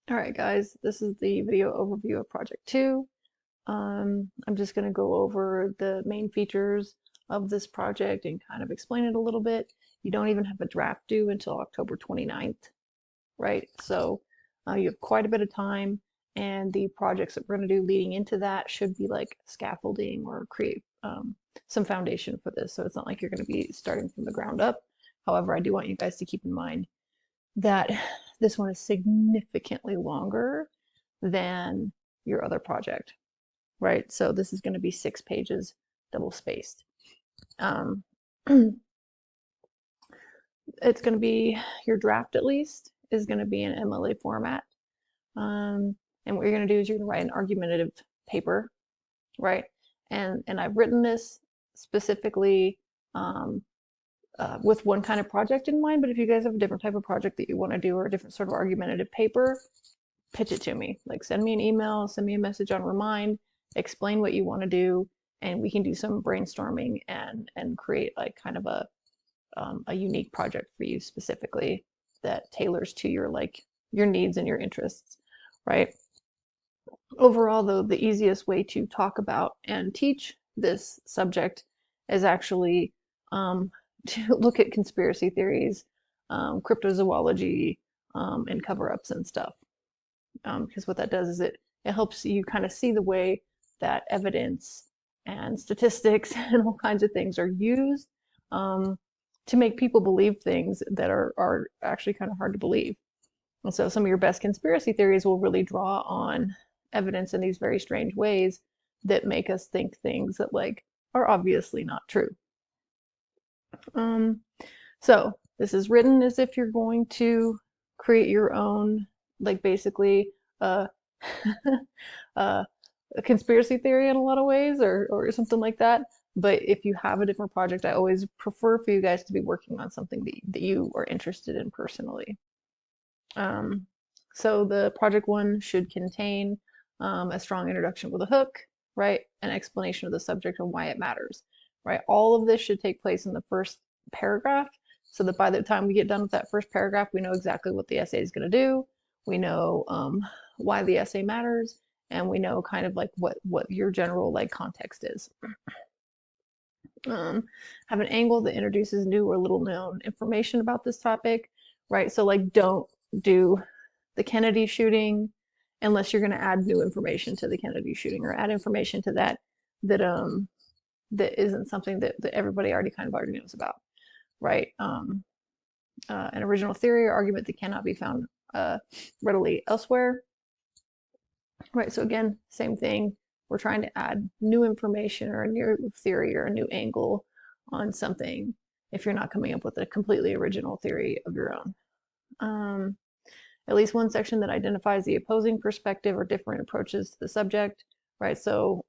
All right, guys, this is the video overview of Project 2. I'm just going to go over the main features of this project and kind of explain it a little bit. You don't even have a draft due until October 29th, right? So you have quite a bit of time, and the projects that we're going to do leading into that should be like scaffolding or create some foundation for this. So it's not like you're going to be starting from the ground up. However, I do want you guys to keep in mind that this one is significantly longer than your other project, right? So this is going to be 6 pages double spaced. Um, it's going to be, your draft at least, is going to be in MLA format. And what you're going to do is you're going to write an argumentative paper, right? And I've written this specifically with one kind of project in mind, but if you guys have a different type of project that you want to do or a different sort of argumentative paper, pitch it to me. Like send me an email, send me a message on Remind, explain what you want to do, and we can do some brainstorming and create like kind of a unique project for you specifically that tailors to your needs and your interests, right? Overall, though, the easiest way to talk about and teach this subject is actually to look at conspiracy theories, cryptozoology, and cover-ups and stuff. Because what that does is it helps you kind of see the way that evidence and statistics and all kinds of things are used to make people believe things that are actually kind of hard to believe. And so some of your best conspiracy theories will really draw on evidence in these very strange ways that make us think things that like are obviously not true. So this is written as if you're going to create your own, like basically a conspiracy theory in a lot of ways, or something like that. But if you have a different project, I always prefer for you guys to be working on something that you are interested in personally. So the project one should contain a strong introduction with a hook, right? An explanation of the subject and why it matters, right? All of this should take place in the first paragraph so that by the time we get done with that first paragraph, we know exactly what the essay is going to do. We know why the essay matters, and we know kind of like what your general like context is. Have an angle that introduces new or little known information about this topic, right? So like don't do the Kennedy shooting unless you're going to add new information to the Kennedy shooting or add information to that that isn't something that everybody already knows about, right? An original theory or argument that cannot be found readily elsewhere, right? So again, same thing. We're trying to add new information or a new theory or a new angle on something if you're not coming up with a completely original theory of your own. At least one section that identifies the opposing perspective or different approaches to the subject, right? So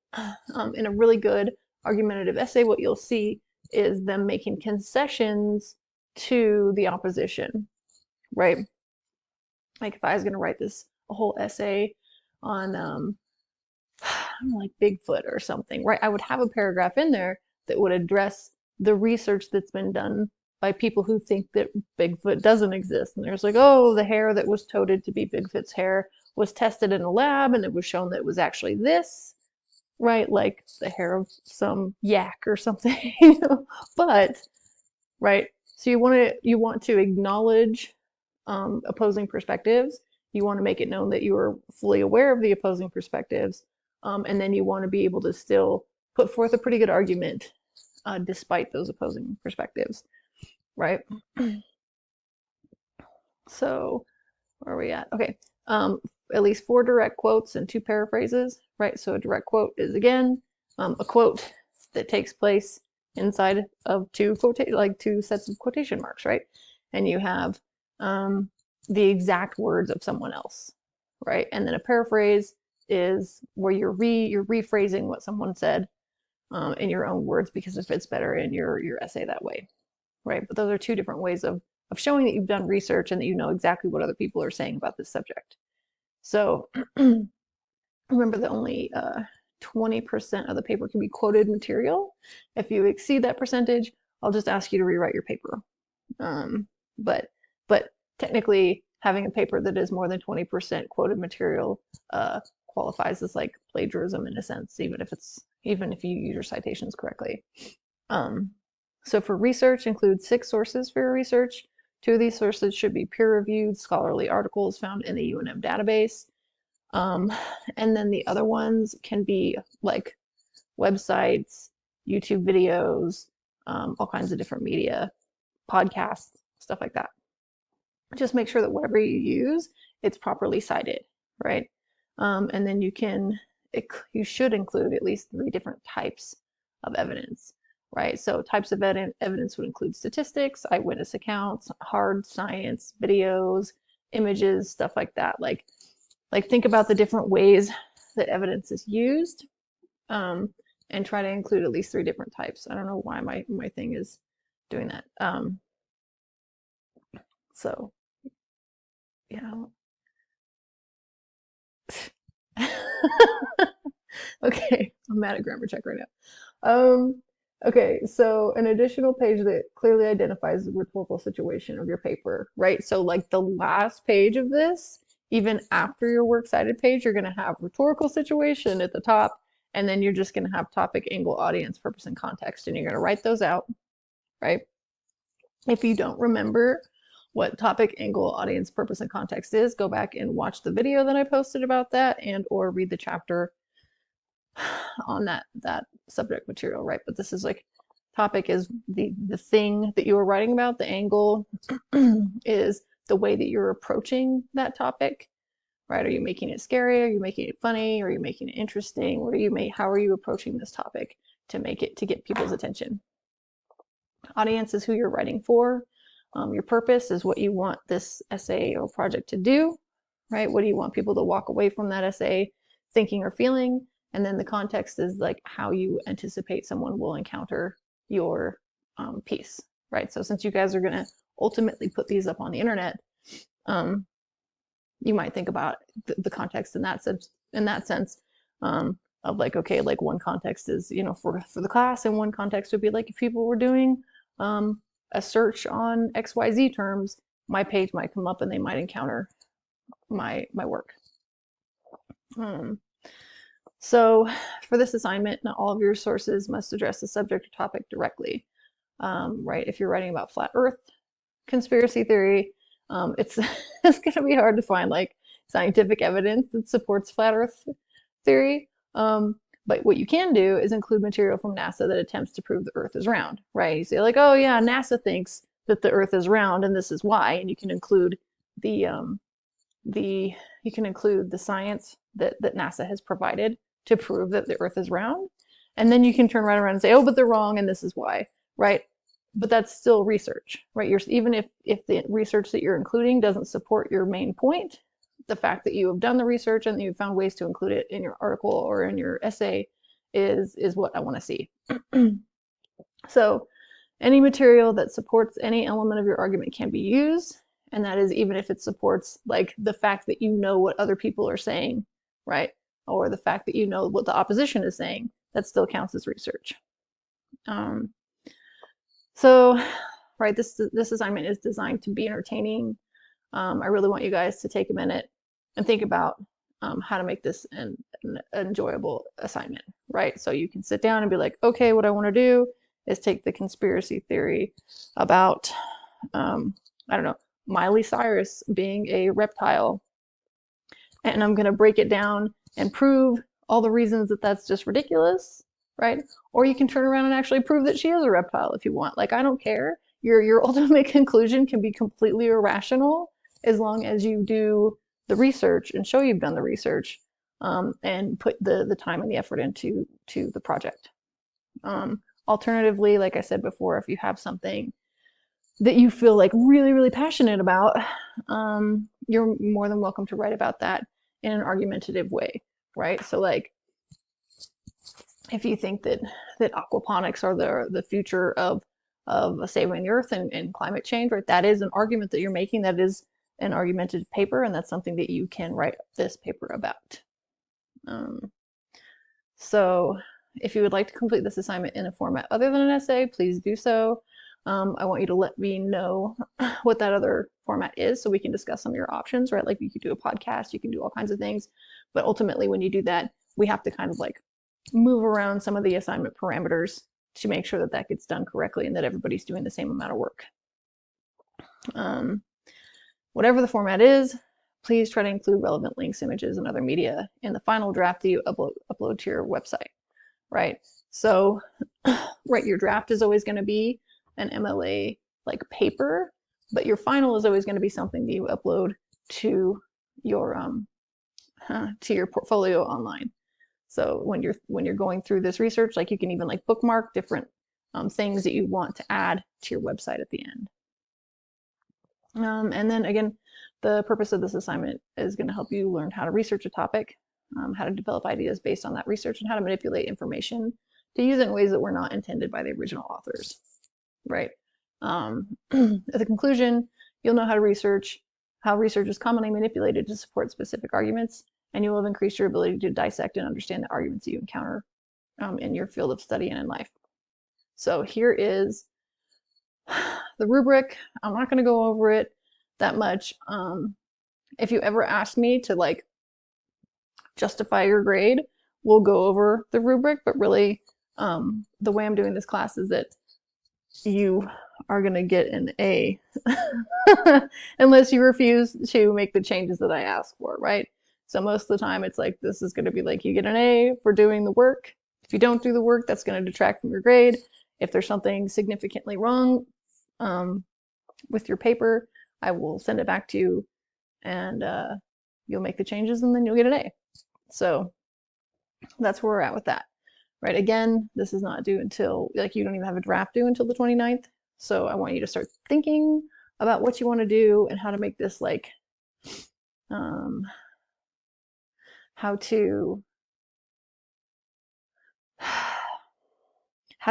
in a really good argumentative essay, what you'll see is them making concessions to the opposition, right? Like if I was going to write a whole essay on like Bigfoot or something, right? I would have a paragraph in there that would address the research that's been done by people who think that Bigfoot doesn't exist. And there's like, oh, the hair that was touted to be Bigfoot's hair was tested in a lab and it was shown that it was actually this, right? Like the hair of some yak or something, But, right, so you want to acknowledge opposing perspectives. You want to make it known that you are fully aware of the opposing perspectives, and then you want to be able to still put forth a pretty good argument despite those opposing perspectives, right? So where are we at? Okay, at least 4 direct quotes and 2 paraphrases, right? So a direct quote is again a quote that takes place inside of two sets of quotation marks, right? And you have the exact words of someone else, right? And then a paraphrase is where you're rephrasing what someone said in your own words because it fits better in your essay that way, right? But those are 2 different ways of showing that you've done research and that you know exactly what other people are saying about this subject. So remember that only 20% of the paper can be quoted material. If you exceed that percentage, I'll just ask you to rewrite your paper. But technically, having a paper that is more than 20% quoted material qualifies as like plagiarism in a sense, even if you use your citations correctly. So for research, include 6 sources for your research. 2 of these sources should be peer-reviewed scholarly articles found in the UNM database. And then the other ones can be like websites, YouTube videos, all kinds of different media, podcasts, stuff like that. Just make sure that whatever you use, it's properly cited, right? And then you should include at least 3 different types of evidence, right? So types of evidence would include statistics, eyewitness accounts, hard science, videos, images, stuff like that. Like think about the different ways that evidence is used, and try to include at least 3 different types. I don't know why my thing is doing that. So yeah. Okay, I'm mad at grammar check right now. Okay, so an additional page that clearly identifies the rhetorical situation of your paper, right? So like the last page of this, even after your works cited page, you're going to have rhetorical situation at the top, and then you're just going to have topic, angle, audience, purpose, and context, and you're going to write those out, right? If you don't remember what topic, angle, audience, purpose, and context is, go back and watch the video that I posted about that, and or read the chapter on that subject material, right? But this is like, topic is the thing that you are writing about. The angle is the way that you're approaching that topic, right? Are you making it scary? Are you making it funny? Are you making it interesting? How are you approaching this topic to get people's attention? Audience is who you're writing for. Your purpose is what you want this essay or project to do, right? What do you want people to walk away from that essay thinking or feeling? And then the context is like how you anticipate someone will encounter your piece, right? So since you guys are going to ultimately put these up on the internet, you might think about the context in that sense, of like, okay, like one context is, for the class, and one context would be like if people were doing a search on XYZ terms, my page might come up and they might encounter my work. So for this assignment, not all of your sources must address the subject or topic directly, right? If you're writing about flat Earth conspiracy theory, it's it's going to be hard to find like scientific evidence that supports flat Earth theory. But what you can do is include material from NASA that attempts to prove the Earth is round, right? You say like, oh yeah, NASA thinks that the Earth is round and this is why, and you can include the science that NASA has provided to prove that the Earth is round, and then you can turn right around and say, oh, but they're wrong and this is why, right? But that's still research, right? Even if the research that you're including doesn't support your main point, the fact that you have done the research and that you've found ways to include it in your article or in your essay is what I want to see. So any material that supports any element of your argument can be used, and that is even if it supports like the fact that you know what other people are saying, right? Or the fact that you know what the opposition is saying, that still counts as research. So, right, this assignment is designed to be entertaining. I really want you guys to take a minute and think about how to make this an enjoyable assignment, right? So you can sit down and be like, okay, what I want to do is take the conspiracy theory about, I don't know, Miley Cyrus being a reptile, and I'm going to break it down and prove all the reasons that that's just ridiculous, right? Or you can turn around and actually prove that she is a reptile if you want. Like, I don't care. Your ultimate conclusion can be completely irrational as long as you do the research and show you've done the research, and put the time and the effort into the project. Alternatively, like I said before, if you have something that you feel like really, really passionate about, you're more than welcome to write about that in an argumentative way, right? So like, if you think that aquaponics are the future of saving the earth and climate change, right? That is an argument that you're making. That is an argumentative paper, and that's something that you can write this paper about. So if you would like to complete this assignment in a format other than an essay, please do so. I want you to let me know what that other format is so we can discuss some of your options, right? Like you could do a podcast, you can do all kinds of things. But ultimately, when you do that, we have to kind of like move around some of the assignment parameters to make sure that that gets done correctly and that everybody's doing the same amount of work. Whatever the format is, please try to include relevant links, images, and other media in the final draft that you upload to your website, right? So, right, your draft is always going to be an MLA like paper, but your final is always going to be something that you upload to your portfolio online. So when you're going through this research, like you can even like bookmark different things that you want to add to your website at the end. And then again, the purpose of this assignment is going to help you learn how to research a topic, how to develop ideas based on that research, and how to manipulate information to use it in ways that were not intended by the original authors, right? At the conclusion, you'll know how research is commonly manipulated to support specific arguments, and you will have increased your ability to dissect and understand the arguments that you encounter in your field of study and in life. So here is the rubric. I'm not going to go over it that much. If you ever ask me to like justify your grade, we'll go over the rubric, but really the way I'm doing this class is that you are going to get an A unless you refuse to make the changes that I ask for, right? So most of the time it's like, this is going to be like, you get an A for doing the work. If you don't do the work, that's going to detract from your grade. If there's something significantly wrong with your paper, I will send it back to you and you'll make the changes and then you'll get an A. So that's where we're at with that, right? Again, this is not due until, like, you don't even have a draft due until the 29th. So I want you to start thinking about what you want to do and how to make this like, how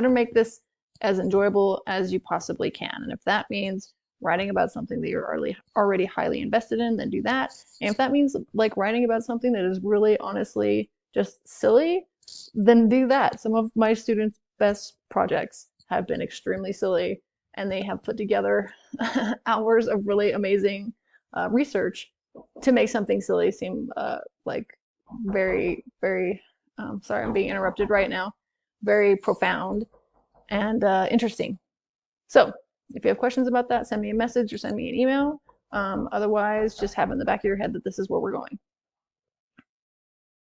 to make this as enjoyable as you possibly can. And if that means writing about something that you're already highly invested in, then do that. And if that means like writing about something that is really honestly just silly, then do that. Some of my students' best projects have been extremely silly, and they have put together hours of really amazing research to make something silly seem like very, very, sorry, I'm being interrupted right now, very profound and interesting. So if you have questions about that, send me a message or send me an email. Otherwise, just have in the back of your head that this is where we're going.